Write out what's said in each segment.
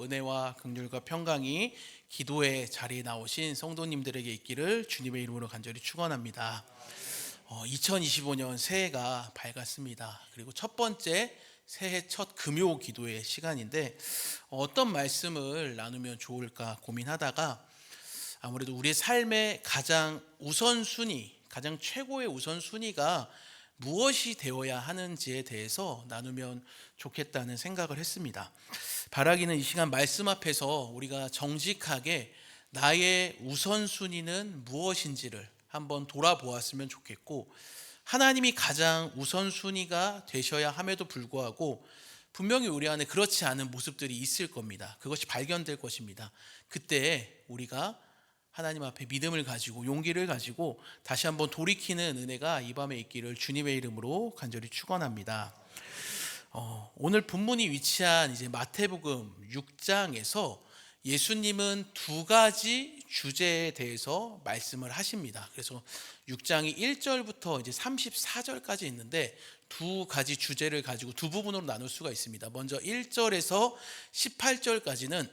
은혜와 긍휼과 평강이 기도의 자리에 나오신 성도님들에게 있기를 주님의 이름으로 간절히 축원합니다. 2025년 새해가 밝았습니다. 그리고 첫 번째 새해 첫 금요 기도의 시간인데 어떤 말씀을 나누면 좋을까 고민하다가 아무래도 우리의 삶의 가장 우선순위, 가장 최고의 우선순위가 무엇이 되어야 하는지에 대해서 나누면 좋겠다는 생각을 했습니다. 바라기는 이 시간 말씀 앞에서 우리가 정직하게 나의 우선순위는 무엇인지를 한번 돌아보았으면 좋겠고, 하나님이 가장 우선순위가 되셔야 함에도 불구하고 분명히 우리 안에 그렇지 않은 모습들이 있을 겁니다. 그것이 발견될 것입니다. 그때 우리가 하나님 앞에 믿음을 가지고 용기를 가지고 다시 한번 돌이키는 은혜가 이 밤에 있기를 주님의 이름으로 간절히 축원합니다. 오늘 본문이 위치한 이제 마태복음 6장에서 예수님은 두 가지 주제에 대해서 말씀을 하십니다. 그래서 6장이 1절부터 이제 34절까지 있는데 두 가지 주제를 가지고 두 부분으로 나눌 수가 있습니다. 먼저 1절에서 18절까지는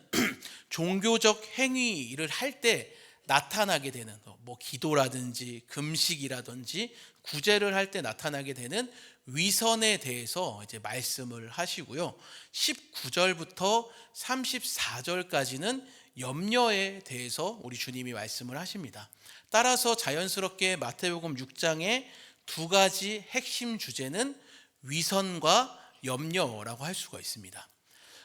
종교적 행위를 할 때 나타나게 되는 기도라든지 금식이라든지 구제를 할 때 나타나게 되는 위선에 대해서 이제 말씀을 하시고요. 19절부터 34절까지는 염려에 대해서 우리 주님이 말씀을 하십니다. 따라서 자연스럽게 마태복음 6장의 두 가지 핵심 주제는 위선과 염려라고 할 수가 있습니다.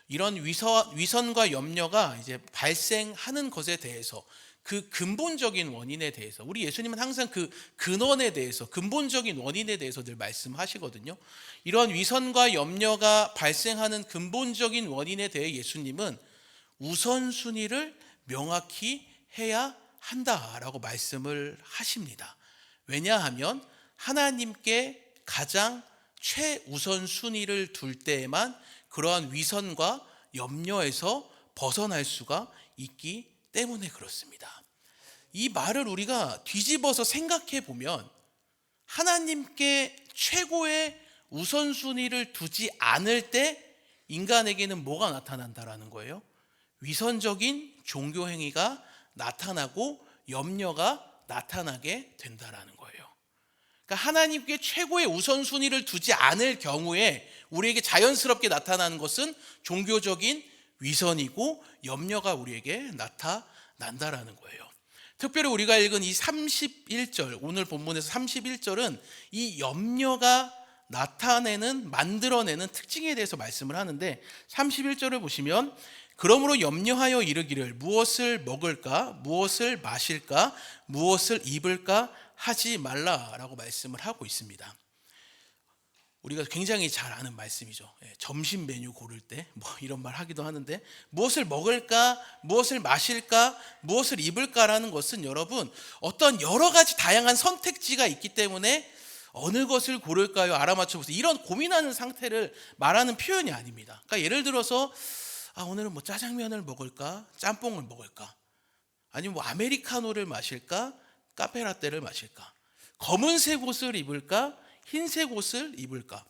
이런 위선과 염려가 이제 발생하는 것에 대해서 그 근본적인 원인에 대해서 우리 예수님은 항상 그 근원에 대해서 근본적인 원인에 대해서 늘 말씀하시거든요. 이런 위선과 염려가 발생하는 근본적인 원인에 대해 예수님은 우선순위를 명확히 해야 한다라고 말씀을 하십니다. 왜냐하면 하나님께 가장 최우선순위를 둘 때에만 그러한 위선과 염려에서 벗어날 수가 있기 때문에 그렇습니다. 이 말을 우리가 뒤집어서 생각해 보면 하나님께 최고의 우선순위를 두지 않을 때 인간에게는 뭐가 나타난다라는 거예요? 위선적인 종교 행위가 나타나고 염려가 나타나게 된다라는 거예요. 그러니까 하나님께 최고의 우선순위를 두지 않을 경우에 우리에게 자연스럽게 나타나는 것은 종교적인 위선이고 염려가 우리에게 나타난다라는 거예요. 특별히 우리가 읽은 이 31절, 오늘 본문에서 31절은 이 염려가 만들어내는 특징에 대해서 말씀을 하는데 31절을 보시면 그러므로 염려하여 이르기를 무엇을 먹을까, 무엇을 마실까, 무엇을 입을까 하지 말라라고 말씀을 하고 있습니다. 우리가 굉장히 잘 아는 말씀이죠. 점심 메뉴 고를 때 이런 말 하기도 하는데 무엇을 먹을까, 무엇을 마실까, 무엇을 입을까라는 것은 여러분 어떤 여러 가지 다양한 선택지가 있기 때문에 어느 것을 고를까요? 알아맞혀보세요. 이런 고민하는 상태를 말하는 표현이 아닙니다. 그러니까 예를 들어서 오늘은 짜장면을 먹을까, 짬뽕을 먹을까, 아니면 아메리카노를 마실까, 카페라떼를 마실까, 검은색 옷을 입을까, 흰색 옷을 입을까.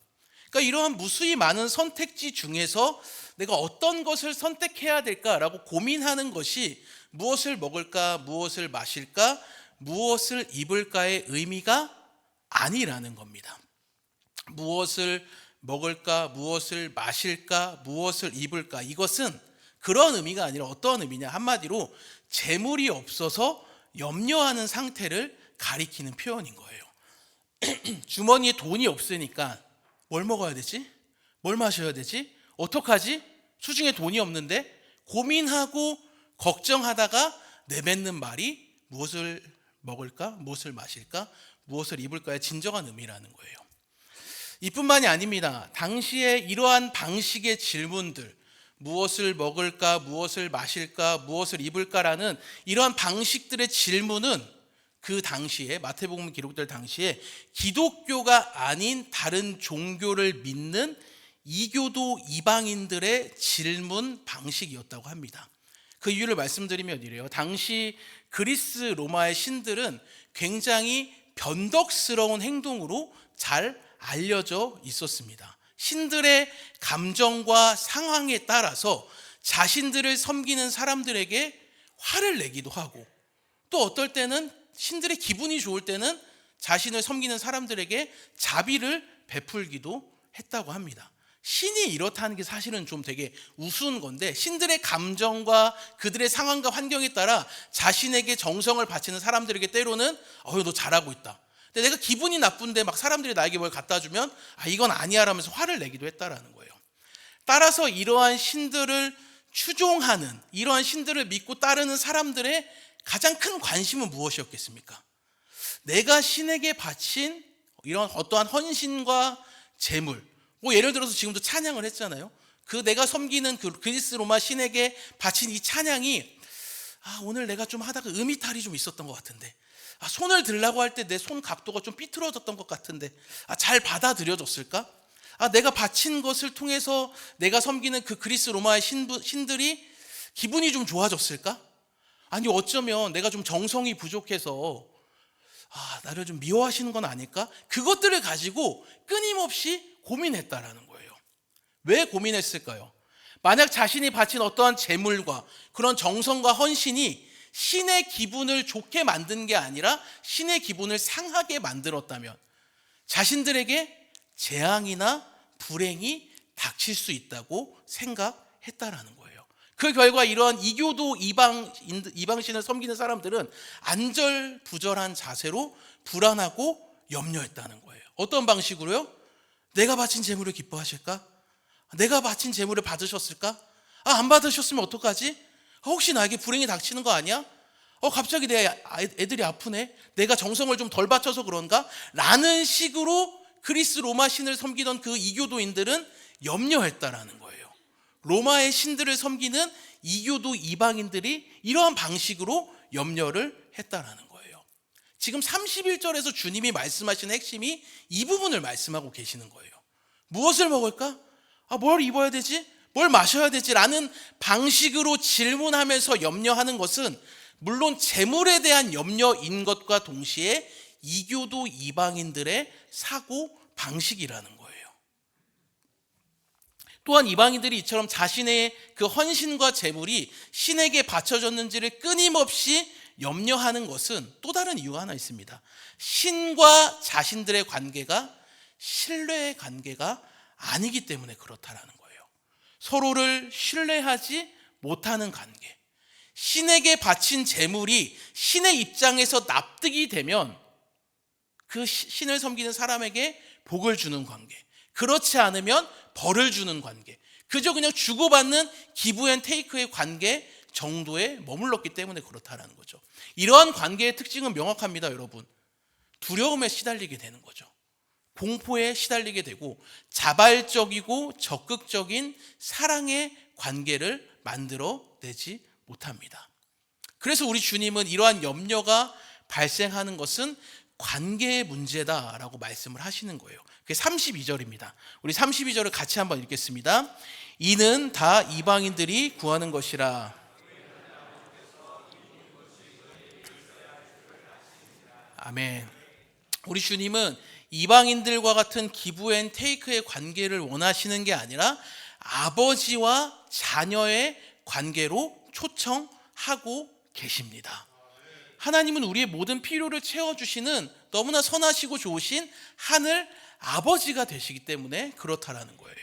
그러니까 이러한 무수히 많은 선택지 중에서 내가 어떤 것을 선택해야 될까라고 고민하는 것이 무엇을 먹을까, 무엇을 마실까, 무엇을 입을까의 의미가 아니라는 겁니다. 무엇을 먹을까, 무엇을 마실까, 무엇을 입을까, 이것은 그런 의미가 아니라 어떤 의미냐, 한마디로 재물이 없어서 염려하는 상태를 가리키는 표현인 거예요. 주머니에 돈이 없으니까 뭘 먹어야 되지? 뭘 마셔야 되지? 어떡하지? 수중에 돈이 없는데 고민하고 걱정하다가 내뱉는 말이 무엇을 먹을까? 무엇을 마실까? 무엇을 입을까의 진정한 의미라는 거예요. 이뿐만이 아닙니다. 당시에 이러한 방식의 질문들, 무엇을 먹을까? 무엇을 마실까? 무엇을 입을까라는 이러한 방식들의 질문은 그 당시에 마태복음 기록될 당시에 기독교가 아닌 다른 종교를 믿는 이교도 이방인들의 질문 방식이었다고 합니다. 그 이유를 말씀드리면 이래요. 당시 그리스 로마의 신들은 굉장히 변덕스러운 행동으로 잘 알려져 있었습니다. 신들의 감정과 상황에 따라서 자신들을 섬기는 사람들에게 화를 내기도 하고, 또 어떨 때는 신들의 기분이 좋을 때는 자신을 섬기는 사람들에게 자비를 베풀기도 했다고 합니다. 신이 이렇다는 게 사실은 좀 되게 우스운 건데, 신들의 감정과 그들의 상황과 환경에 따라 자신에게 정성을 바치는 사람들에게 때로는 너 잘하고 있다. 근데 내가 기분이 나쁜데 막 사람들이 나에게 뭘 갖다 주면 이건 아니야 라면서 화를 내기도 했다라는 거예요. 따라서 이러한 신들을 추종하는, 이러한 신들을 믿고 따르는 사람들의 가장 큰 관심은 무엇이었겠습니까? 내가 신에게 바친 이런 어떠한 헌신과 제물, 예를 들어서 지금도 찬양을 했잖아요. 그 내가 섬기는 그 그리스 로마 신에게 바친 이 찬양이 오늘 내가 좀 하다가 음이탈이 좀 있었던 것 같은데, 손을 들라고 할 때 내 손 각도가 좀 삐뚤어졌던 것 같은데 잘 받아들여졌을까? 내가 바친 것을 통해서 내가 섬기는 그 그리스 로마의 신들이 기분이 좀 좋아졌을까? 아니 어쩌면 내가 좀 정성이 부족해서 나를 좀 미워하시는 건 아닐까? 그것들을 가지고 끊임없이 고민했다라는 거예요. 왜 고민했을까요? 만약 자신이 바친 어떠한 재물과 그런 정성과 헌신이 신의 기분을 좋게 만든 게 아니라 신의 기분을 상하게 만들었다면 자신들에게 재앙이나 불행이 닥칠 수 있다고 생각했다라는 거예요. 그 결과 이러한 이교도 이방신을 섬기는 사람들은 안절부절한 자세로 불안하고 염려했다는 거예요. 어떤 방식으로요? 내가 바친 재물을 기뻐하실까? 내가 바친 재물을 받으셨을까? 안 받으셨으면 어떡하지? 혹시 나에게 불행이 닥치는 거 아니야? 갑자기 내 애들이 아프네? 내가 정성을 좀 덜 바쳐서 그런가? 라는 식으로 그리스 로마 신을 섬기던 그 이교도인들은 염려했다라는 거예요. 로마의 신들을 섬기는 이교도 이방인들이 이러한 방식으로 염려를 했다라는 거예요. 지금 31절에서 주님이 말씀하시는 핵심이 이 부분을 말씀하고 계시는 거예요. 무엇을 먹을까? 뭘 입어야 되지? 뭘 마셔야 되지? 라는 방식으로 질문하면서 염려하는 것은 물론 재물에 대한 염려인 것과 동시에 이교도 이방인들의 사고 방식이라는 거예요. 또한 이방인들이 이처럼 자신의 그 헌신과 재물이 신에게 바쳐졌는지를 끊임없이 염려하는 것은 또 다른 이유가 하나 있습니다. 신과 자신들의 관계가 신뢰의 관계가 아니기 때문에 그렇다라는 거예요. 서로를 신뢰하지 못하는 관계. 신에게 바친 재물이 신의 입장에서 납득이 되면 그 신을 섬기는 사람에게 복을 주는 관계, 그렇지 않으면 벌을 주는 관계, 그저 그냥 주고받는 기브 앤 테이크의 관계 정도에 머물렀기 때문에 그렇다라는 거죠. 이러한 관계의 특징은 명확합니다, 여러분. 두려움에 시달리게 되는 거죠. 공포에 시달리게 되고 자발적이고 적극적인 사랑의 관계를 만들어내지 못합니다. 그래서 우리 주님은 이러한 염려가 발생하는 것은 관계의 문제다라고 말씀을 하시는 거예요. 그게 32절입니다. 우리 32절을 같이 한번 읽겠습니다. 이는 다 이방인들이 구하는 것이라. 아멘. 우리 주님은 이방인들과 같은 기브 앤 테이크의 관계를 원하시는 게 아니라 아버지와 자녀의 관계로 초청하고 계십니다. 하나님은 우리의 모든 필요를 채워주시는 너무나 선하시고 좋으신 하늘 아버지가 되시기 때문에 그렇다라는 거예요.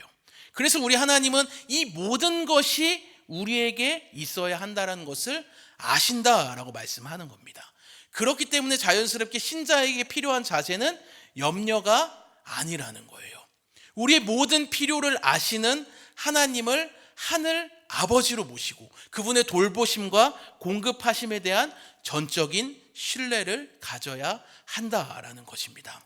그래서 우리 하나님은 이 모든 것이 우리에게 있어야 한다는 것을 아신다라고 말씀하는 겁니다. 그렇기 때문에 자연스럽게 신자에게 필요한 자세는 염려가 아니라는 거예요. 우리의 모든 필요를 아시는 하나님을 하늘 아버지로 모시고 그분의 돌보심과 공급하심에 대한 전적인 신뢰를 가져야 한다라는 것입니다.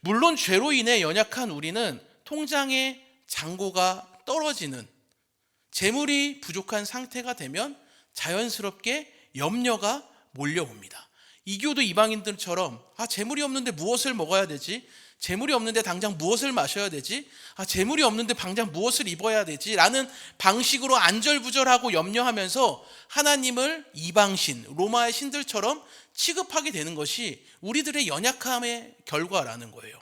물론 죄로 인해 연약한 우리는 통장의 잔고가 떨어지는, 재물이 부족한 상태가 되면 자연스럽게 염려가 몰려옵니다. 이교도 이방인들처럼 재물이 없는데 무엇을 먹어야 되지? 재물이 없는데 당장 무엇을 마셔야 되지? 재물이 없는데 당장 무엇을 입어야 되지? 라는 방식으로 안절부절하고 염려하면서 하나님을 이방신, 로마의 신들처럼 취급하게 되는 것이 우리들의 연약함의 결과라는 거예요.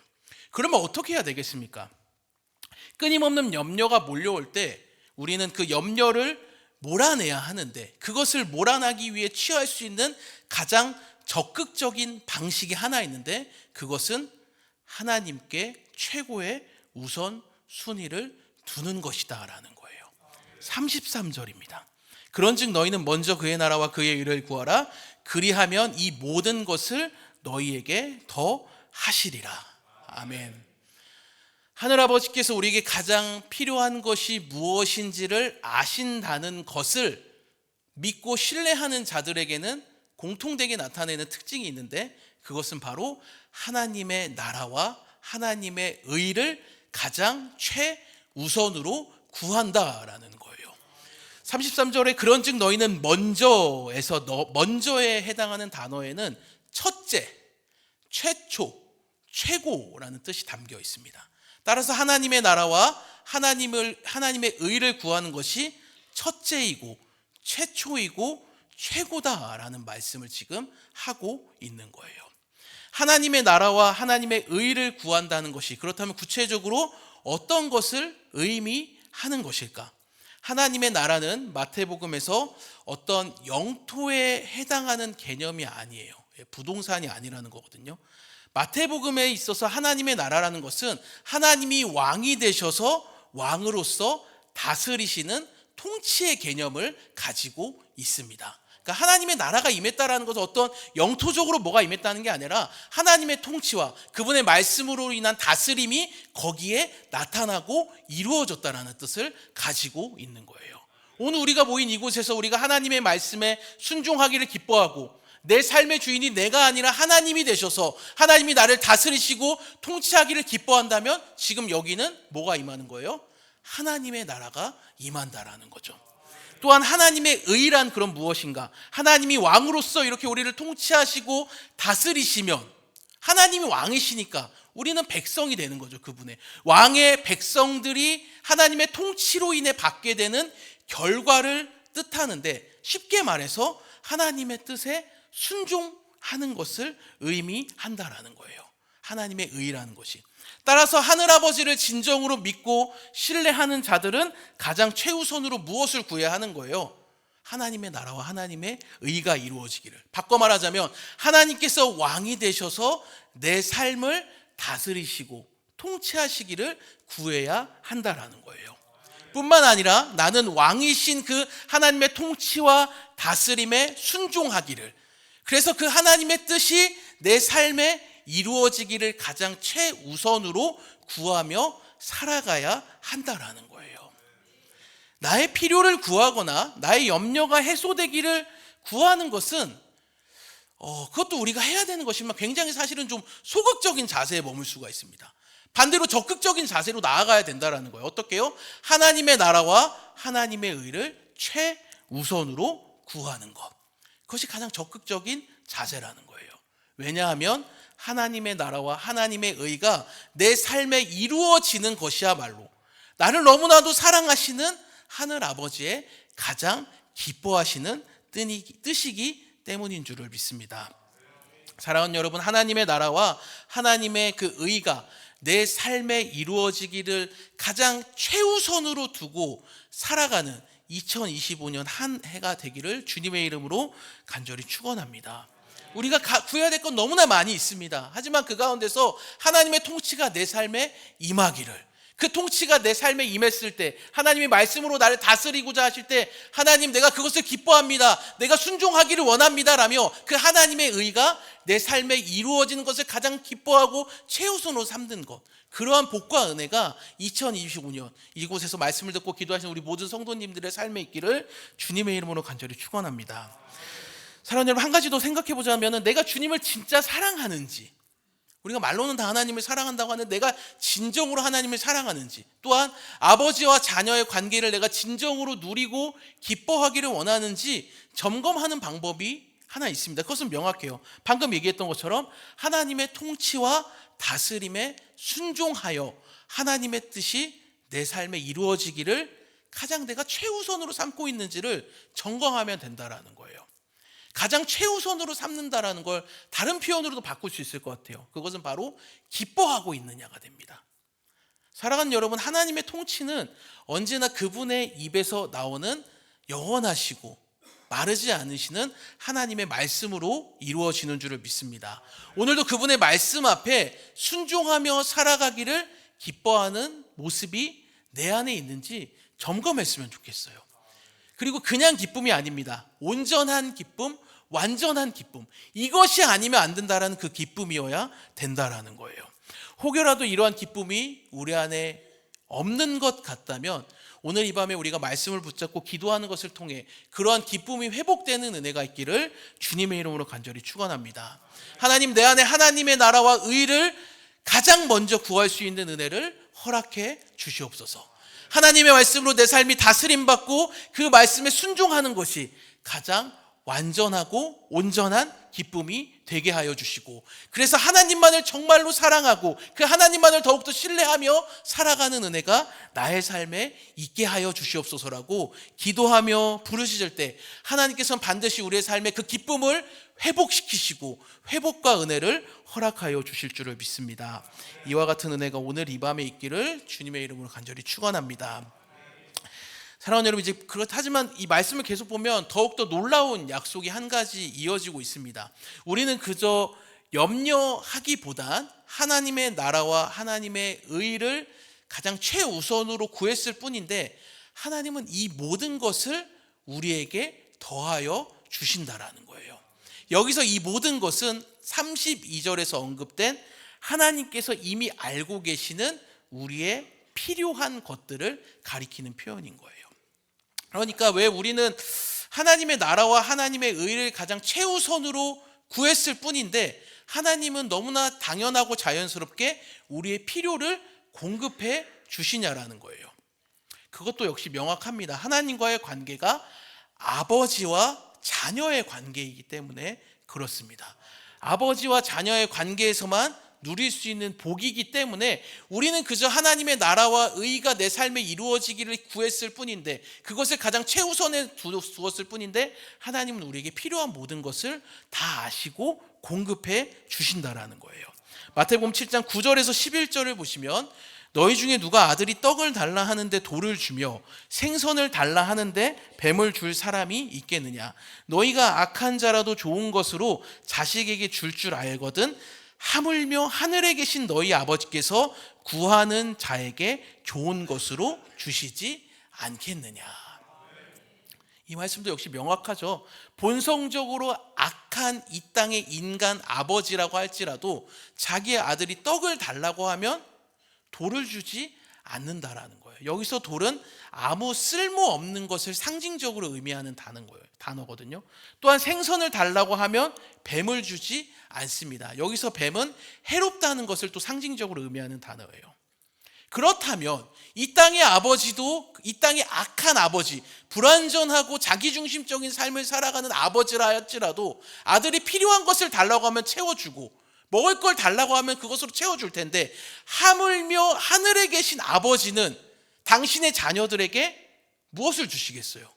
그러면 어떻게 해야 되겠습니까? 끊임없는 염려가 몰려올 때 우리는 그 염려를 몰아내야 하는데, 그것을 몰아내기 위해 취할 수 있는 가장 적극적인 방식이 하나 있는데, 그것은 하나님께 최고의 우선순위를 두는 것이다 라는 거예요. 33절입니다. 그런즉 너희는 먼저 그의 나라와 그의 의를 구하라. 그리하면 이 모든 것을 너희에게 더 하시리라. 아멘. 하늘아버지께서 우리에게 가장 필요한 것이 무엇인지를 아신다는 것을 믿고 신뢰하는 자들에게는 공통되게 나타내는 특징이 있는데, 그것은 바로 하나님의 나라와 하나님의 의를 가장 최우선으로 구한다라는 거예요. 33절에 그런즉 너희는 먼저에서 먼저에 해당하는 단어에는 첫째, 최초, 최고라는 뜻이 담겨 있습니다. 따라서 하나님의 나라와 하나님의 의를 구하는 것이 첫째이고 최초이고 최고다라는 말씀을 지금 하고 있는 거예요. 하나님의 나라와 하나님의 의를 구한다는 것이, 그렇다면 구체적으로 어떤 것을 의미하는 것일까? 하나님의 나라는 마태복음에서 어떤 영토에 해당하는 개념이 아니에요. 부동산이 아니라는 거거든요. 마태복음에 있어서 하나님의 나라라는 것은 하나님이 왕이 되셔서 왕으로서 다스리시는 통치의 개념을 가지고 있습니다. 그러니까 하나님의 나라가 임했다라는 것은 어떤 영토적으로 뭐가 임했다는 게 아니라 하나님의 통치와 그분의 말씀으로 인한 다스림이 거기에 나타나고 이루어졌다라는 뜻을 가지고 있는 거예요. 오늘 우리가 모인 이곳에서 우리가 하나님의 말씀에 순종하기를 기뻐하고, 내 삶의 주인이 내가 아니라 하나님이 되셔서 하나님이 나를 다스리시고 통치하기를 기뻐한다면, 지금 여기는 뭐가 임하는 거예요? 하나님의 나라가 임한다라는 거죠. 또한 하나님의 의란 그런 무엇인가? 하나님이 왕으로서 이렇게 우리를 통치하시고 다스리시면, 하나님이 왕이시니까 우리는 백성이 되는 거죠. 그분의 왕의 백성들이 하나님의 통치로 인해 받게 되는 결과를 뜻하는데, 쉽게 말해서 하나님의 뜻에 순종하는 것을 의미한다라는 거예요. 하나님의 의라는 것이. 따라서 하늘아버지를 진정으로 믿고 신뢰하는 자들은 가장 최우선으로 무엇을 구해야 하는 거예요? 하나님의 나라와 하나님의 의가 이루어지기를. 바꿔 말하자면 하나님께서 왕이 되셔서 내 삶을 다스리시고 통치하시기를 구해야 한다라는 거예요. 뿐만 아니라 나는 왕이신 그 하나님의 통치와 다스림에 순종하기를, 그래서 그 하나님의 뜻이 내 삶에 이루어지기를 가장 최우선으로 구하며 살아가야 한다라는 거예요. 나의 필요를 구하거나 나의 염려가 해소되기를 구하는 것은 그것도 우리가 해야 되는 것이지만 굉장히 사실은 좀 소극적인 자세에 머물 수가 있습니다. 반대로 적극적인 자세로 나아가야 된다라는 거예요. 어떻게요? 하나님의 나라와 하나님의 의를 최우선으로 구하는 것. 그것이 가장 적극적인 자세라는 거예요. 왜냐하면 하나님의 나라와 하나님의 의가 내 삶에 이루어지는 것이야말로 나를 너무나도 사랑하시는 하늘 아버지의 가장 기뻐하시는 뜻이기 때문인 줄을 믿습니다. 사랑하는 여러분, 하나님의 나라와 하나님의 그 의가 내 삶에 이루어지기를 가장 최우선으로 두고 살아가는 2025년 한 해가 되기를 주님의 이름으로 간절히 축원합니다. 우리가 구해야 될 건 너무나 많이 있습니다. 하지만 그 가운데서 하나님의 통치가 내 삶에 임하기를, 그 통치가 내 삶에 임했을 때, 하나님이 말씀으로 나를 다스리고자 하실 때, 하나님 내가 그것을 기뻐합니다, 내가 순종하기를 원합니다 라며 그 하나님의 의가 내 삶에 이루어지는 것을 가장 기뻐하고 최우선으로 삼는 것, 그러한 복과 은혜가 2025년 이곳에서 말씀을 듣고 기도하시는 우리 모든 성도님들의 삶에 있기를 주님의 이름으로 간절히 축원합니다. 사랑하는 여러분, 한 가지 더 생각해 보자면 내가 주님을 진짜 사랑하는지, 우리가 말로는 다 하나님을 사랑한다고 하는데 내가 진정으로 하나님을 사랑하는지, 또한 아버지와 자녀의 관계를 내가 진정으로 누리고 기뻐하기를 원하는지 점검하는 방법이 하나 있습니다. 그것은 명확해요. 방금 얘기했던 것처럼 하나님의 통치와 다스림에 순종하여 하나님의 뜻이 내 삶에 이루어지기를 가장 내가 최우선으로 삼고 있는지를 점검하면 된다라는 거예요. 가장 최우선으로 삼는다라는 걸 다른 표현으로도 바꿀 수 있을 것 같아요. 그것은 바로 기뻐하고 있느냐가 됩니다. 사랑하는 여러분, 하나님의 통치는 언제나 그분의 입에서 나오는 영원하시고 마르지 않으시는 하나님의 말씀으로 이루어지는 줄을 믿습니다. 오늘도 그분의 말씀 앞에 순종하며 살아가기를 기뻐하는 모습이 내 안에 있는지 점검했으면 좋겠어요. 그리고 그냥 기쁨이 아닙니다. 온전한 기쁨, 완전한 기쁨, 이것이 아니면 안 된다라는 그 기쁨이어야 된다라는 거예요. 혹여라도 이러한 기쁨이 우리 안에 없는 것 같다면 오늘 이 밤에 우리가 말씀을 붙잡고 기도하는 것을 통해 그러한 기쁨이 회복되는 은혜가 있기를 주님의 이름으로 간절히 축원합니다. 하나님, 내 안에 하나님의 나라와 의를 가장 먼저 구할 수 있는 은혜를 허락해 주시옵소서. 하나님의 말씀으로 내 삶이 다스림받고 그 말씀에 순종하는 것이 가장 완전하고 온전한 기쁨이 되게 하여 주시고, 그래서 하나님만을 정말로 사랑하고 그 하나님만을 더욱더 신뢰하며 살아가는 은혜가 나의 삶에 있게 하여 주시옵소서라고 기도하며 부르짖을 때 하나님께서는 반드시 우리의 삶에 그 기쁨을 회복시키시고 회복과 은혜를 허락하여 주실 줄을 믿습니다. 이와 같은 은혜가 오늘 이 밤에 있기를 주님의 이름으로 간절히 축원합니다. 사랑하는 여러분, 이제 그렇다지만 이 말씀을 계속 보면 더욱더 놀라운 약속이 한 가지 이어지고 있습니다. 우리는 그저 염려하기보단 하나님의 나라와 하나님의 의를 가장 최우선으로 구했을 뿐인데 하나님은 이 모든 것을 우리에게 더하여 주신다라는 거예요. 여기서 이 모든 것은 32절에서 언급된 하나님께서 이미 알고 계시는 우리의 필요한 것들을 가리키는 표현인 거예요. 그러니까 왜 우리는 하나님의 나라와 하나님의 의를 가장 최우선으로 구했을 뿐인데 하나님은 너무나 당연하고 자연스럽게 우리의 필요를 공급해 주시냐라는 거예요. 그것도 역시 명확합니다. 하나님과의 관계가 아버지와 자녀의 관계이기 때문에 그렇습니다. 아버지와 자녀의 관계에서만 누릴 수 있는 복이기 때문에 우리는 그저 하나님의 나라와 의가 내 삶에 이루어지기를 구했을 뿐인데, 그것을 가장 최우선에 두었을 뿐인데 하나님은 우리에게 필요한 모든 것을 다 아시고 공급해 주신다라는 거예요. 마태복음 7장 9절에서 11절을 보시면 너희 중에 누가 아들이 떡을 달라 하는데 돌을 주며 생선을 달라 하는데 뱀을 줄 사람이 있겠느냐. 너희가 악한 자라도 좋은 것으로 자식에게 줄 알거든 하물며 하늘에 계신 너희 아버지께서 구하는 자에게 좋은 것으로 주시지 않겠느냐. 이 말씀도 역시 명확하죠. 본성적으로 악한 이 땅의 인간 아버지라고 할지라도 자기의 아들이 떡을 달라고 하면 돌을 주지 않는다라는 거예요. 여기서 돌은 아무 쓸모없는 것을 상징적으로 의미하는 단어거든요. 또한 생선을 달라고 하면 뱀을 주지 않습니다. 여기서 뱀은 해롭다는 것을 또 상징적으로 의미하는 단어예요. 그렇다면 이 땅의 아버지도, 이 땅의 악한 아버지, 불완전하고 자기중심적인 삶을 살아가는 아버지라 할지라도 아들이 필요한 것을 달라고 하면 채워주고 먹을 걸 달라고 하면 그것으로 채워줄 텐데, 하물며 하늘에 계신 아버지는 당신의 자녀들에게 무엇을 주시겠어요?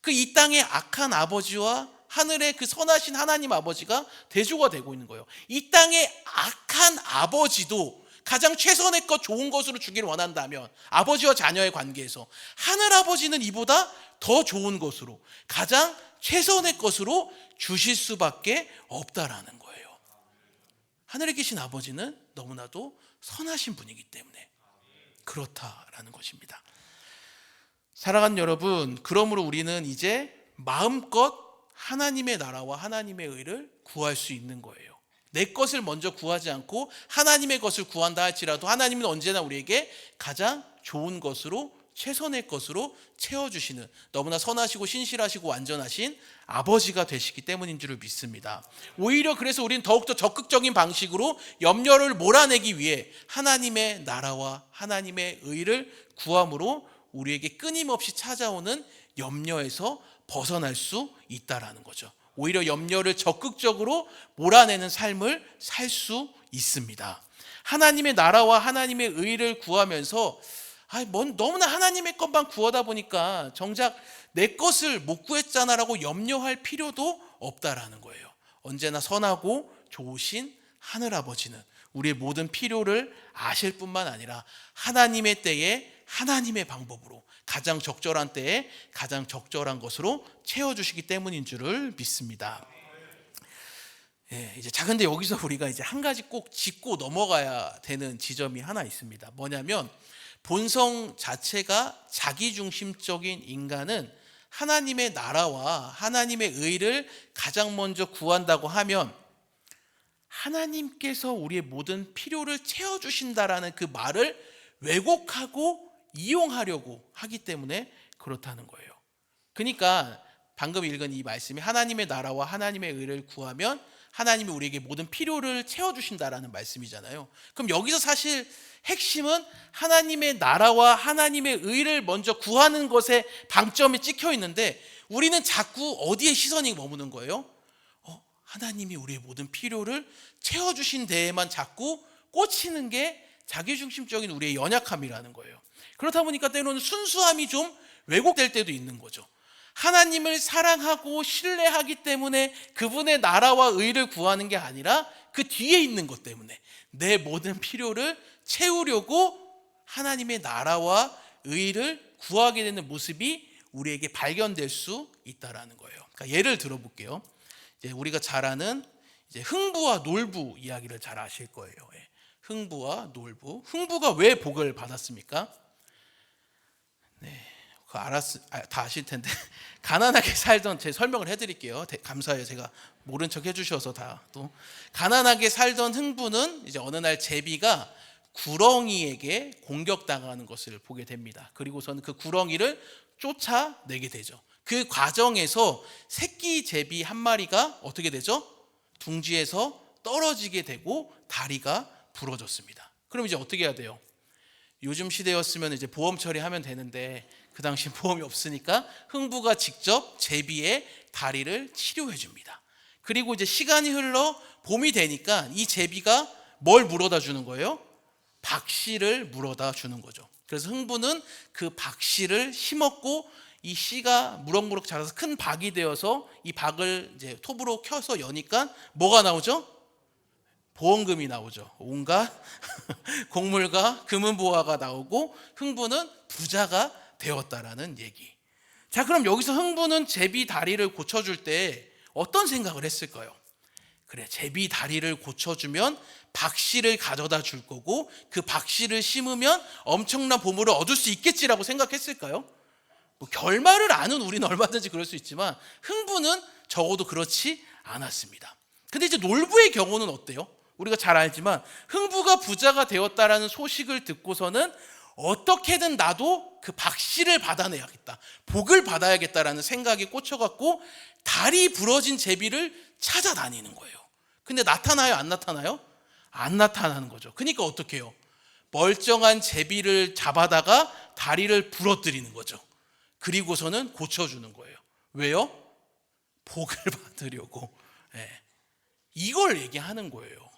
그 이 땅의 악한 아버지와 하늘의 그 선하신 하나님 아버지가 대조가 되고 있는 거예요. 이 땅의 악한 아버지도 가장 최선의 것, 좋은 것으로 주기를 원한다면 아버지와 자녀의 관계에서 하늘 아버지는 이보다 더 좋은 것으로, 가장 최선의 것으로 주실 수밖에 없다라는 거예요. 하늘에 계신 아버지는 너무나도 선하신 분이기 때문에 그렇다라는 것입니다. 사랑하는 여러분, 그러므로 우리는 이제 마음껏 하나님의 나라와 하나님의 의를 구할 수 있는 거예요. 내 것을 먼저 구하지 않고 하나님의 것을 구한다 할지라도 하나님은 언제나 우리에게 가장 좋은 것으로, 최선의 것으로 채워주시는 너무나 선하시고 신실하시고 완전하신 아버지가 되시기 때문인 줄을 믿습니다. 오히려 그래서 우리는 더욱더 적극적인 방식으로 염려를 몰아내기 위해 하나님의 나라와 하나님의 의를 구함으로 우리에게 끊임없이 찾아오는 염려에서 벗어날 수 있다라는 거죠. 오히려 염려를 적극적으로 몰아내는 삶을 살 수 있습니다. 하나님의 나라와 하나님의 의를 구하면서 너무나 하나님의 것만 구하다 보니까 정작 내 것을 못 구했잖아라고 염려할 필요도 없다라는 거예요. 언제나 선하고 좋으신 하늘아버지는 우리의 모든 필요를 아실 뿐만 아니라 하나님의 때에 하나님의 방법으로 가장 적절한 때에 가장 적절한 것으로 채워주시기 때문인 줄을 믿습니다. 자, 근데 여기서 우리가 이제 한 가지 꼭 짚고 넘어가야 되는 지점이 하나 있습니다. 뭐냐면 본성 자체가 자기중심적인 인간은 하나님의 나라와 하나님의 의를 가장 먼저 구한다고 하면 하나님께서 우리의 모든 필요를 채워주신다라는 그 말을 왜곡하고 이용하려고 하기 때문에 그렇다는 거예요. 그러니까 방금 읽은 이 말씀이 하나님의 나라와 하나님의 의를 구하면 하나님이 우리에게 모든 필요를 채워주신다라는 말씀이잖아요. 그럼 여기서 사실 핵심은 하나님의 나라와 하나님의 의를 먼저 구하는 것에 방점이 찍혀 있는데 우리는 자꾸 어디에 시선이 머무는 거예요? 하나님이 우리의 모든 필요를 채워주신 데에만 자꾸 꽂히는 게 자기중심적인 우리의 연약함이라는 거예요. 그렇다 보니까 때로는 순수함이 좀 왜곡될 때도 있는 거죠. 하나님을 사랑하고 신뢰하기 때문에 그분의 나라와 의를 구하는 게 아니라 그 뒤에 있는 것 때문에 내 모든 필요를 채우려고 하나님의 나라와 의를 구하게 되는 모습이 우리에게 발견될 수 있다는 거예요. 그러니까 예를 들어볼게요. 이제 우리가 잘 아는 이제 흥부와 놀부 이야기를 잘 아실 거예요. 흥부와 놀부. 흥부가 왜 복을 받았습니까? 다 아실 텐데 가난하게 살던, 제 설명을 해드릴게요. 감사해요. 제가 모른 척 해주셔서 다 또 가난하게 살던 흥부는 이제 어느 날 제비가 구렁이에게 공격당하는 것을 보게 됩니다. 그리고서는 그 구렁이를 쫓아내게 되죠. 그 과정에서 새끼 제비 한 마리가 어떻게 되죠? 둥지에서 떨어지게 되고 다리가 부러졌습니다. 그럼 이제 어떻게 해야 돼요? 요즘 시대였으면 이제 보험 처리하면 되는데 그 당시 보험이 없으니까 흥부가 직접 제비의 다리를 치료해 줍니다. 그리고 이제 시간이 흘러 봄이 되니까 이 제비가 뭘 물어다 주는 거예요? 박씨를 물어다 주는 거죠. 그래서 흥부는 그 박씨를 심었고 이 씨가 무럭무럭 자라서 큰 박이 되어서 이 박을 이제 톱으로 켜서 여니까 뭐가 나오죠? 보험금이 나오죠. 온갖 곡물과 금은보화가 나오고 흥부는 부자가 되었다라는 얘기. 자, 그럼 여기서 흥부는 제비 다리를 고쳐줄 때 어떤 생각을 했을까요? 그래, 제비 다리를 고쳐주면 박씨를 가져다 줄 거고 그 박씨를 심으면 엄청난 보물을 얻을 수 있겠지라고 생각했을까요? 결말을 아는 우리는 얼마든지 그럴 수 있지만 흥부는 적어도 그렇지 않았습니다. 근데 이제 놀부의 경우는 어때요? 우리가 잘 알지만 흥부가 부자가 되었다라는 소식을 듣고서는 어떻게든 나도 그 박씨를 받아내야겠다, 복을 받아야겠다라는 생각에 꽂혀갖고 다리 부러진 제비를 찾아다니는 거예요. 근데 나타나요? 안 나타나요? 안 나타나는 거죠. 그러니까 어떻게 해요? 멀쩡한 제비를 잡아다가 다리를 부러뜨리는 거죠. 그리고서는 고쳐주는 거예요. 왜요? 복을 받으려고. 이걸 얘기하는 거예요.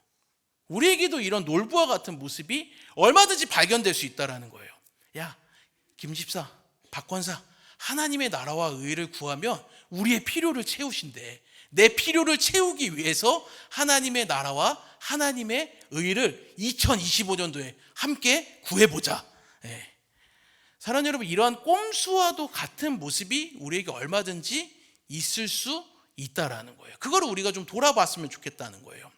우리에게도 이런 놀부와 같은 모습이 얼마든지 발견될 수 있다는 거예요. 야, 김집사, 박권사, 하나님의 나라와 의를 구하면 우리의 필요를 채우신대. 내 필요를 채우기 위해서 하나님의 나라와 하나님의 의를 2025년도에 함께 구해보자. 사랑하는 여러분, 이러한 꼼수와도 같은 모습이 우리에게 얼마든지 있을 수 있다라는 거예요. 그걸 우리가 좀 돌아봤으면 좋겠다는 거예요.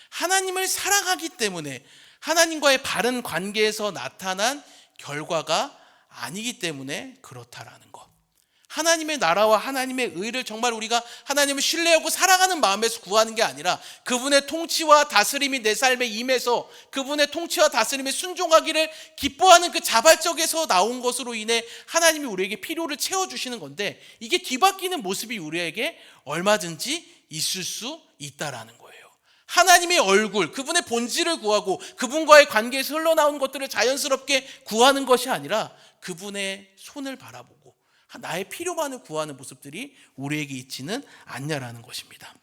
하나님을 사랑하기 때문에 하나님과의 바른 관계에서 나타난 결과가 아니기 때문에 그렇다라는 것. 하나님의 나라와 하나님의 의를 정말 우리가 하나님을 신뢰하고 사랑하는 마음에서 구하는 게 아니라 그분의 통치와 다스림이 내 삶에 임해서 그분의 통치와 다스림에 순종하기를 기뻐하는 그 자발적에서 나온 것으로 인해 하나님이 우리에게 필요를 채워주시는 건데, 이게 뒤바뀌는 모습이 우리에게 얼마든지 있을 수 있다라는 거예요. 하나님의 얼굴, 그분의 본질을 구하고 그분과의 관계에서 흘러나오는 것들을 자연스럽게 구하는 것이 아니라 그분의 손을 바라보고 나의 필요만을 구하는 모습들이 우리에게 있지는 않냐라는 것입니다.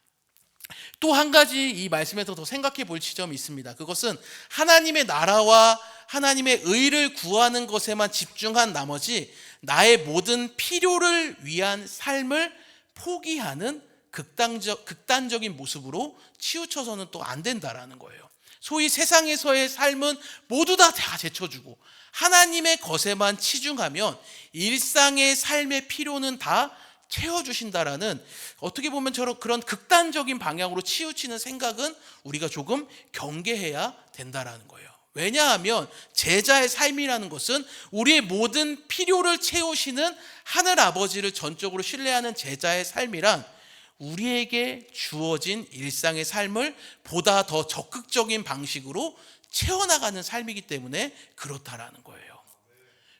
또 한 가지 이 말씀에서 더 생각해 볼 지점이 있습니다. 그것은 하나님의 나라와 하나님의 의를 구하는 것에만 집중한 나머지 나의 모든 필요를 위한 삶을 포기하는 극단적인 모습으로 치우쳐서는 또 안 된다라는 거예요. 소위 세상에서의 삶은 모두 다 제쳐주고 하나님의 것에만 치중하면 일상의 삶의 필요는 다 채워주신다라는, 어떻게 보면 그런 극단적인 방향으로 치우치는 생각은 우리가 조금 경계해야 된다라는 거예요. 왜냐하면 제자의 삶이라는 것은 우리의 모든 필요를 채우시는 하늘 아버지를 전적으로 신뢰하는 제자의 삶이란 우리에게 주어진 일상의 삶을 보다 더 적극적인 방식으로 채워나가는 삶이기 때문에 그렇다라는 거예요.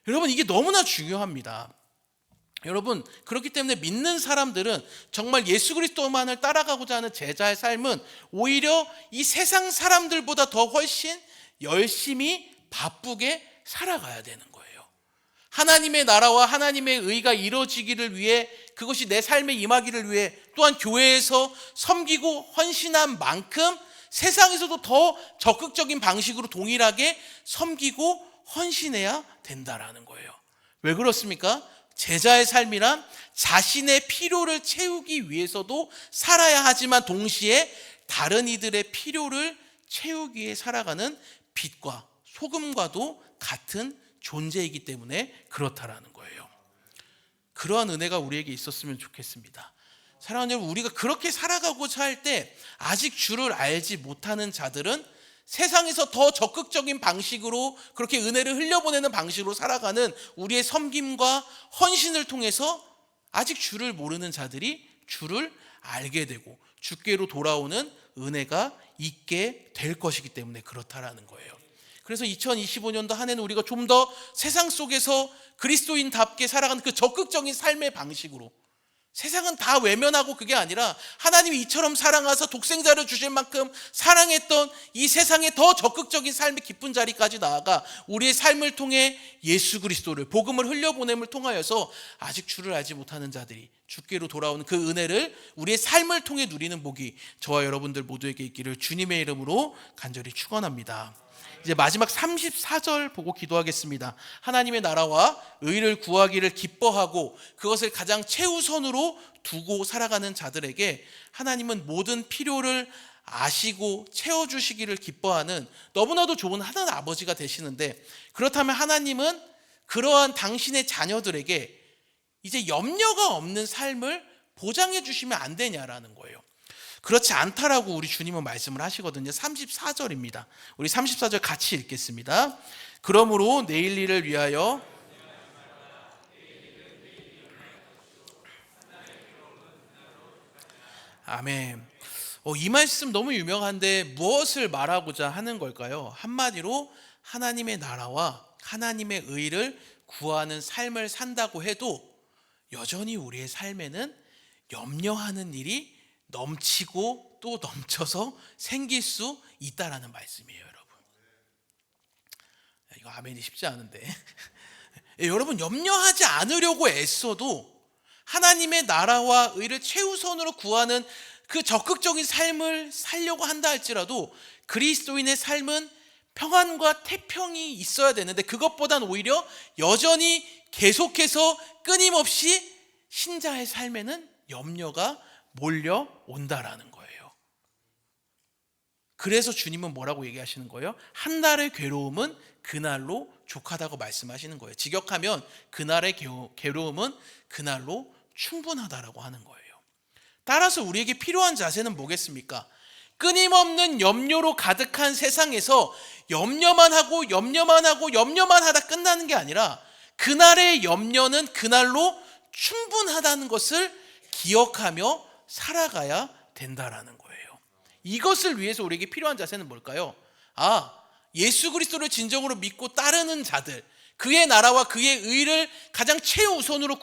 여러분, 이게 너무나 중요합니다. 여러분, 그렇기 때문에 믿는 사람들은 정말 예수 그리스도만을 따라가고자 하는 제자의 삶은 오히려 이 세상 사람들보다 더 훨씬 열심히 바쁘게 살아가야 되는 거예요. 하나님의 나라와 하나님의 의가 이루어지기를 위해, 그것이 내 삶에 임하기를 위해, 또한 교회에서 섬기고 헌신한 만큼 세상에서도 더 적극적인 방식으로 동일하게 섬기고 헌신해야 된다라는 거예요. 왜 그렇습니까? 제자의 삶이란 자신의 필요를 채우기 위해서도 살아야 하지만 동시에 다른 이들의 필요를 채우기 위해 살아가는 빛과 소금과도 같은 존재이기 때문에 그렇다라는 거예요. 그러한 은혜가 우리에게 있었으면 좋겠습니다. 사랑하는 여러분, 우리가 그렇게 살아가고자 할 때 아직 주를 알지 못하는 자들은 세상에서 더 적극적인 방식으로 그렇게 은혜를 흘려보내는 방식으로 살아가는 우리의 섬김과 헌신을 통해서 아직 주를 모르는 자들이 주를 알게 되고 주께로 돌아오는 은혜가 있게 될 것이기 때문에 그렇다라는 거예요. 그래서 2025년도 한 해는 우리가 좀 더 세상 속에서 그리스도인답게 살아가는 그 적극적인 삶의 방식으로, 세상은 다 외면하고 그게 아니라 하나님이 이처럼 사랑하사 독생자를 주실 만큼 사랑했던 이 세상의 더 적극적인 삶의 깊은 자리까지 나아가 우리의 삶을 통해 예수 그리스도를, 복음을 흘려보냄을 통하여서 아직 주를 알지 못하는 자들이 주께로 돌아오는 그 은혜를 우리의 삶을 통해 누리는 복이 저와 여러분들 모두에게 있기를 주님의 이름으로 간절히 축원합니다. 이제 마지막 34절 보고 기도하겠습니다. 하나님의 나라와 의를 구하기를 기뻐하고 그것을 가장 최우선으로 두고 살아가는 자들에게 하나님은 모든 필요를 아시고 채워주시기를 기뻐하는 너무나도 좋은 하나님 아버지가 되시는데, 그렇다면 하나님은 그러한 당신의 자녀들에게 이제 염려가 없는 삶을 보장해 주시면 안 되냐라는 거예요. 그렇지 않다라고 우리 주님은 말씀을 하시거든요. 34절입니다. 우리 34절 같이 읽겠습니다. 그러므로 내일 일을 위하여 아멘. 이 말씀 너무 유명한데 무엇을 말하고자 하는 걸까요? 한마디로 하나님의 나라와 하나님의 의를 구하는 삶을 산다고 해도 여전히 우리의 삶에는 염려하는 일이 넘치고 또 넘쳐서 생길 수 있다라는 말씀이에요, 여러분. 이거 아멘이 쉽지 않은데 여러분, 염려하지 않으려고 애써도 하나님의 나라와 의를 최우선으로 구하는 그 적극적인 삶을 살려고 한다 할지라도 그리스도인의 삶은 평안과 태평이 있어야 되는데, 그것보단 오히려 여전히 계속해서 끊임없이 신자의 삶에는 염려가 몰려온다라는 거예요. 그래서 주님은 뭐라고 얘기하시는 거예요? 한 달의 괴로움은 그날로 족하다고 말씀하시는 거예요. 직역하면 그날의 괴로움은 그날로 충분하다라고 하는 거예요. 따라서 우리에게 필요한 자세는 뭐겠습니까? 끊임없는 염려로 가득한 세상에서 염려만 하고 염려만 하다 끝나는 게 아니라 그날의 염려는 그날로 충분하다는 것을 기억하며 살아가야 된다라는 거예요. 이것을 위해서 우리에게 필요한 자세는 뭘까요? 예수 그리스도를 진정으로 믿고 따르는 자들, 그의 나라와 그의 의를 가장 최우선으로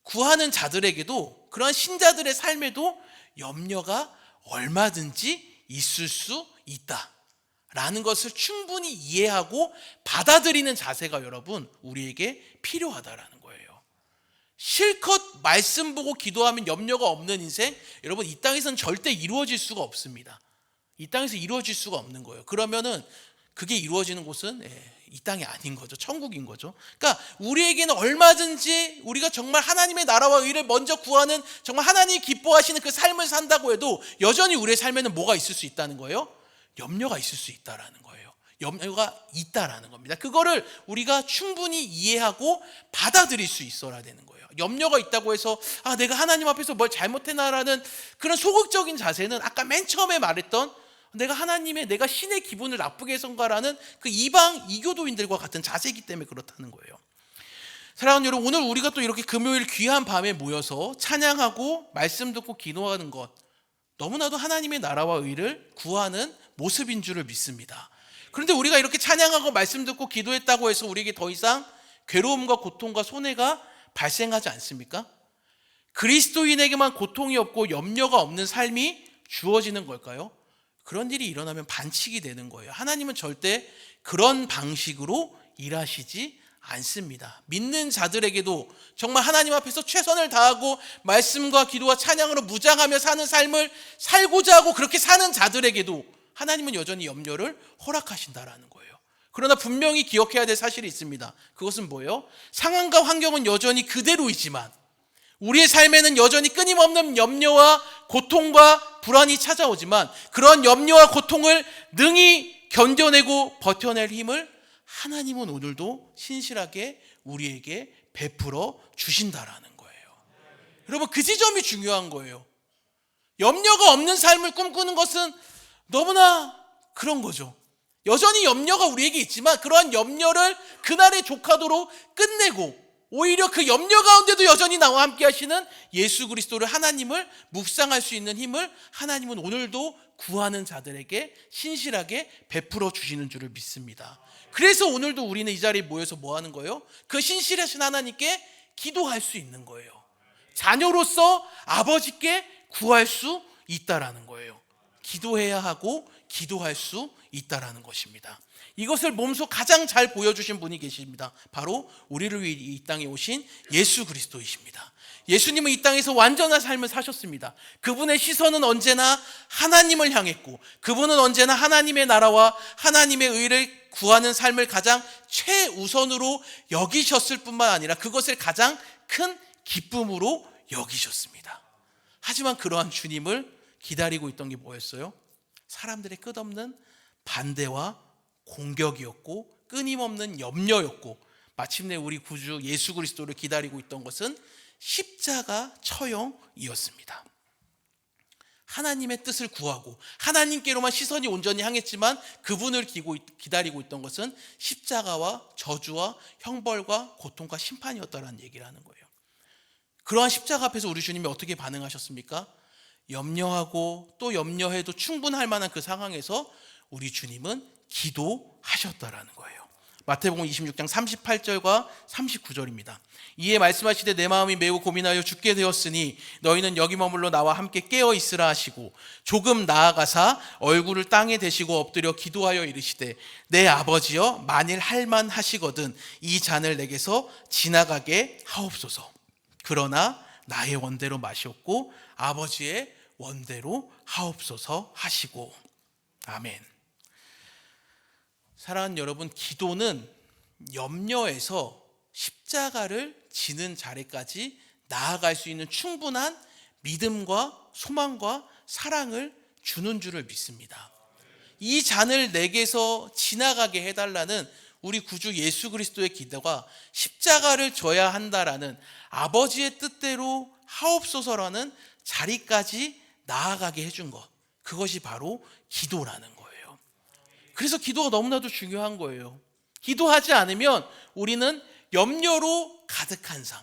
구하는 자들에게도, 그러한 신자들의 삶에도 염려가 얼마든지 있을 수 있다라는 것을 충분히 이해하고 받아들이는 자세가 여러분 우리에게 필요하다라는 거예요. 실컷 말씀 보고 기도하면 염려가 없는 인생, 여러분 이 땅에서는 절대 이루어질 수가 없습니다. 이 땅에서 이루어질 수가 없는 거예요. 그러면은 그게 이루어지는 곳은 이 땅이 아닌 거죠. 천국인 거죠. 그러니까 우리에게는 얼마든지 우리가 정말 하나님의 나라와 의를 먼저 구하는, 정말 하나님이 기뻐하시는 그 삶을 산다고 해도 여전히 우리의 삶에는 뭐가 있을 수 있다는 거예요? 염려가 있을 수 있다라는 거예요. 염려가 있다라는 겁니다. 그거를 우리가 충분히 이해하고 받아들일 수 있어야 되는 거예요. 염려가 있다고 해서 내가 하나님 앞에서 뭘 잘못했나라는 그런 소극적인 자세는 아까 맨 처음에 말했던 내가 신의 기분을 나쁘게 해서인가라는 그 이방 이교도인들과 같은 자세이기 때문에 그렇다는 거예요. 사랑하는 여러분, 오늘 우리가 또 이렇게 금요일 귀한 밤에 모여서 찬양하고 말씀 듣고 기도하는 것, 너무나도 하나님의 나라와 의를 구하는 모습인 줄을 믿습니다. 그런데 우리가 이렇게 찬양하고 말씀 듣고 기도했다고 해서 우리에게 더 이상 괴로움과 고통과 손해가 발생하지 않습니까? 그리스도인에게만 고통이 없고 염려가 없는 삶이 주어지는 걸까요? 그런 일이 일어나면 반칙이 되는 거예요. 하나님은 절대 그런 방식으로 일하시지 않습니다. 믿는 자들에게도 정말 하나님 앞에서 최선을 다하고 말씀과 기도와 찬양으로 무장하며 사는 삶을 살고자 하고 그렇게 사는 자들에게도 하나님은 여전히 염려를 허락하신다라는 거예요. 그러나 분명히 기억해야 될 사실이 있습니다. 그것은 뭐예요? 상황과 환경은 여전히 그대로이지만 우리의 삶에는 여전히 끊임없는 염려와 고통과 불안이 찾아오지만 그런 염려와 고통을 능히 견뎌내고 버텨낼 힘을 하나님은 오늘도 신실하게 우리에게 베풀어 주신다라는 거예요. 여러분, 그 지점이 중요한 거예요. 염려가 없는 삶을 꿈꾸는 것은 너무나 그런 거죠. 여전히 염려가 우리에게 있지만 그러한 염려를 그날의 족하도록 끝내고 오히려 그 염려 가운데도 여전히 나와 함께 하시는 예수 그리스도를 하나님을 묵상할 수 있는 힘을 하나님은 오늘도 구하는 자들에게 신실하게 베풀어 주시는 줄을 믿습니다. 그래서 오늘도 우리는 이 자리에 모여서 뭐 하는 거예요? 그 신실하신 하나님께 기도할 수 있는 거예요. 자녀로서 아버지께 구할 수 있다라는 거예요. 기도해야 하고 기도할 수 있다라는 것입니다. 이것을 몸소 가장 잘 보여주신 분이 계십니다. 바로 우리를 위해 이 땅에 오신 예수 그리스도이십니다. 예수님은 이 땅에서 완전한 삶을 사셨습니다. 그분의 시선은 언제나 하나님을 향했고 그분은 언제나 하나님의 나라와 하나님의 의를 구하는 삶을 가장 최우선으로 여기셨을 뿐만 아니라 그것을 가장 큰 기쁨으로 여기셨습니다. 하지만 그러한 주님을 기다리고 있던 게 뭐였어요? 사람들의 끝없는 반대와 공격이었고 끊임없는 염려였고 마침내 우리 구주 예수 그리스도를 기다리고 있던 것은 십자가 처형이었습니다. 하나님의 뜻을 구하고 하나님께로만 시선이 온전히 향했지만 그분을 기다리고 있던 것은 십자가와 저주와 형벌과 고통과 심판이었다는 얘기를 하는 거예요. 그러한 십자가 앞에서 우리 주님이 어떻게 반응하셨습니까? 염려하고 또 염려해도 충분할 만한 그 상황에서 우리 주님은 기도하셨다라는 거예요. 마태복음 26장 38절과 39절입니다. 이에 말씀하시되 내 마음이 매우 고민하여 죽게 되었으니 너희는 여기 머물러 나와 함께 깨어 있으라 하시고 조금 나아가사 얼굴을 땅에 대시고 엎드려 기도하여 이르시되 내 아버지여 만일 할만하시거든 이 잔을 내게서 지나가게 하옵소서. 그러나 나의 원대로 마시옵고 아버지의 원대로 하옵소서 하시고. 아멘. 사랑하는 여러분, 기도는 염려에서 십자가를 지는 자리까지 나아갈 수 있는 충분한 믿음과 소망과 사랑을 주는 줄을 믿습니다. 이 잔을 내게서 지나가게 해달라는 우리 구주 예수 그리스도의 기도가 십자가를 져야 한다라는 아버지의 뜻대로 하옵소서라는 자리까지 나아가게 해준 것, 그것이 바로 기도라는 거예요. 그래서 기도가 너무나도 중요한 거예요. 기도하지 않으면 우리는 염려로 가득한 삶,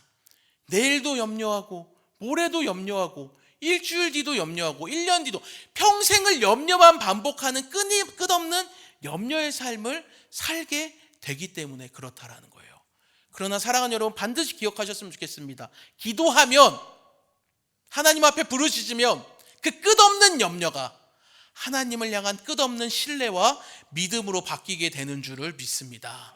내일도 염려하고 모레도 염려하고 일주일 뒤도 염려하고 1년 뒤도 평생을 염려만 반복하는 끝없는 염려의 삶을 살게 되기 때문에 그렇다라는 거예요. 그러나 사랑하는 여러분, 반드시 기억하셨으면 좋겠습니다. 기도하면 하나님 앞에 부르짖으면 그 끝없는 염려가 하나님을 향한 끝없는 신뢰와 믿음으로 바뀌게 되는 줄을 믿습니다.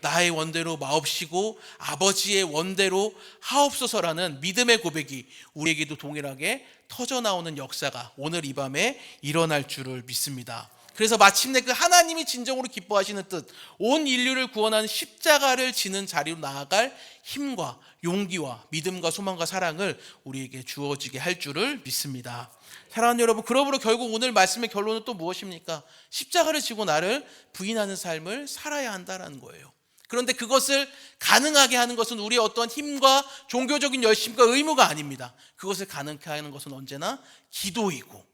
나의 원대로 마옵시고 아버지의 원대로 하옵소서라는 믿음의 고백이 우리에게도 동일하게 터져나오는 역사가 오늘 이 밤에 일어날 줄을 믿습니다. 그래서 마침내 그 하나님이 진정으로 기뻐하시는 뜻, 온 인류를 구원하는 십자가를 지는 자리로 나아갈 힘과 용기와 믿음과 소망과 사랑을 우리에게 주어지게 할 줄을 믿습니다. 사랑하는 여러분, 그러므로 결국 오늘 말씀의 결론은 또 무엇입니까? 십자가를 지고 나를 부인하는 삶을 살아야 한다는 거예요. 그런데 그것을 가능하게 하는 것은 우리의 어떤 힘과 종교적인 열심과 의무가 아닙니다. 그것을 가능하게 하는 것은 언제나 기도이고,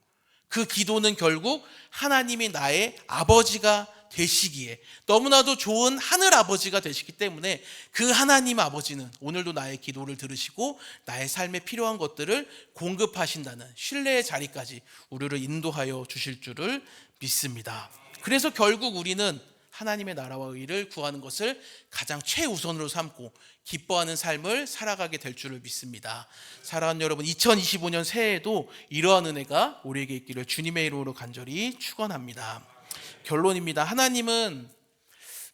그 기도는 결국 하나님이 나의 아버지가 되시기에, 너무나도 좋은 하늘 아버지가 되시기 때문에 그 하나님 아버지는 오늘도 나의 기도를 들으시고 나의 삶에 필요한 것들을 공급하신다는 신뢰의 자리까지 우리를 인도하여 주실 줄을 믿습니다. 그래서 결국 우리는 하나님의 나라와 의를 구하는 것을 가장 최우선으로 삼고 기뻐하는 삶을 살아가게 될 줄을 믿습니다. 사랑하는 여러분, 2025년 새해에도 이러한 은혜가 우리에게 있기를 주님의 이름으로 간절히 축원합니다. 결론입니다. 하나님은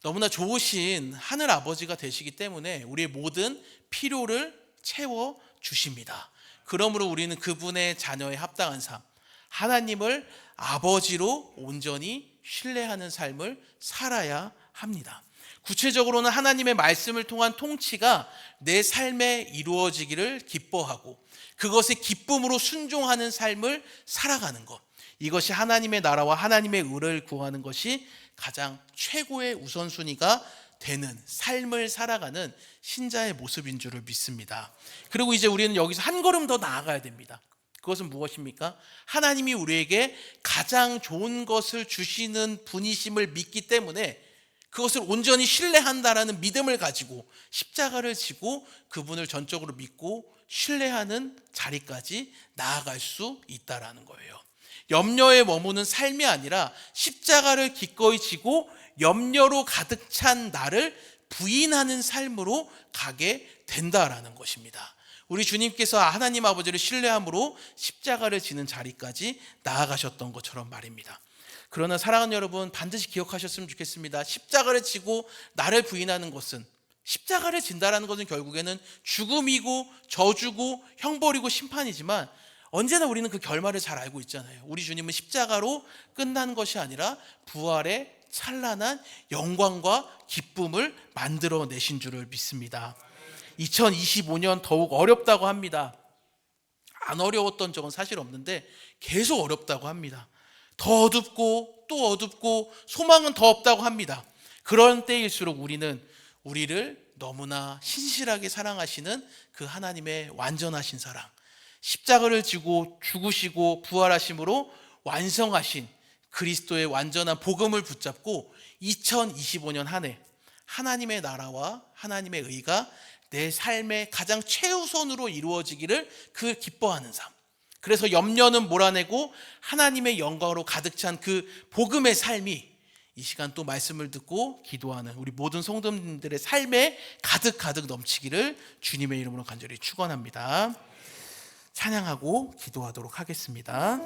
너무나 좋으신 하늘 아버지가 되시기 때문에 우리의 모든 필요를 채워 주십니다. 그러므로 우리는 그분의 자녀에 합당한 삶, 하나님을 아버지로 온전히 신뢰하는 삶을 살아야 합니다. 구체적으로는 하나님의 말씀을 통한 통치가 내 삶에 이루어지기를 기뻐하고 그것의 기쁨으로 순종하는 삶을 살아가는 것, 이것이 하나님의 나라와 하나님의 의를 구하는 것이 가장 최고의 우선순위가 되는 삶을 살아가는 신자의 모습인 줄을 믿습니다. 그리고 이제 우리는 여기서 한 걸음 더 나아가야 됩니다. 그것은 무엇입니까? 하나님이 우리에게 가장 좋은 것을 주시는 분이심을 믿기 때문에 그것을 온전히 신뢰한다라는 믿음을 가지고 십자가를 지고 그분을 전적으로 믿고 신뢰하는 자리까지 나아갈 수 있다라는 거예요. 염려에 머무는 삶이 아니라 십자가를 기꺼이 지고 염려로 가득 찬 나를 부인하는 삶으로 가게 된다라는 것입니다. 우리 주님께서 하나님 아버지를 신뢰함으로 십자가를 지는 자리까지 나아가셨던 것처럼 말입니다. 그러나 사랑하는 여러분, 반드시 기억하셨으면 좋겠습니다. 십자가를 지고 나를 부인하는 것은, 십자가를 진다라는 것은 결국에는 죽음이고 저주고 형벌이고 심판이지만 언제나 우리는 그 결말을 잘 알고 있잖아요. 우리 주님은 십자가로 끝난 것이 아니라 부활의 찬란한 영광과 기쁨을 만들어내신 줄을 믿습니다. 2025년 더욱 어렵다고 합니다. 안 어려웠던 적은 사실 없는데 계속 어렵다고 합니다. 더 어둡고 또 어둡고 소망은 더 없다고 합니다. 그런 때일수록 우리는 우리를 너무나 신실하게 사랑하시는 그 하나님의 완전하신 사랑, 십자가를 지고 죽으시고 부활하심으로 완성하신 그리스도의 완전한 복음을 붙잡고 2025년 한 해 하나님의 나라와 하나님의 의가 내 삶의 가장 최우선으로 이루어지기를 그 기뻐하는 삶, 그래서 염려는 몰아내고 하나님의 영광으로 가득 찬 그 복음의 삶이 이 시간 또 말씀을 듣고 기도하는 우리 모든 성도님들의 삶에 가득 넘치기를 주님의 이름으로 간절히 축원합니다. 찬양하고 기도하도록 하겠습니다.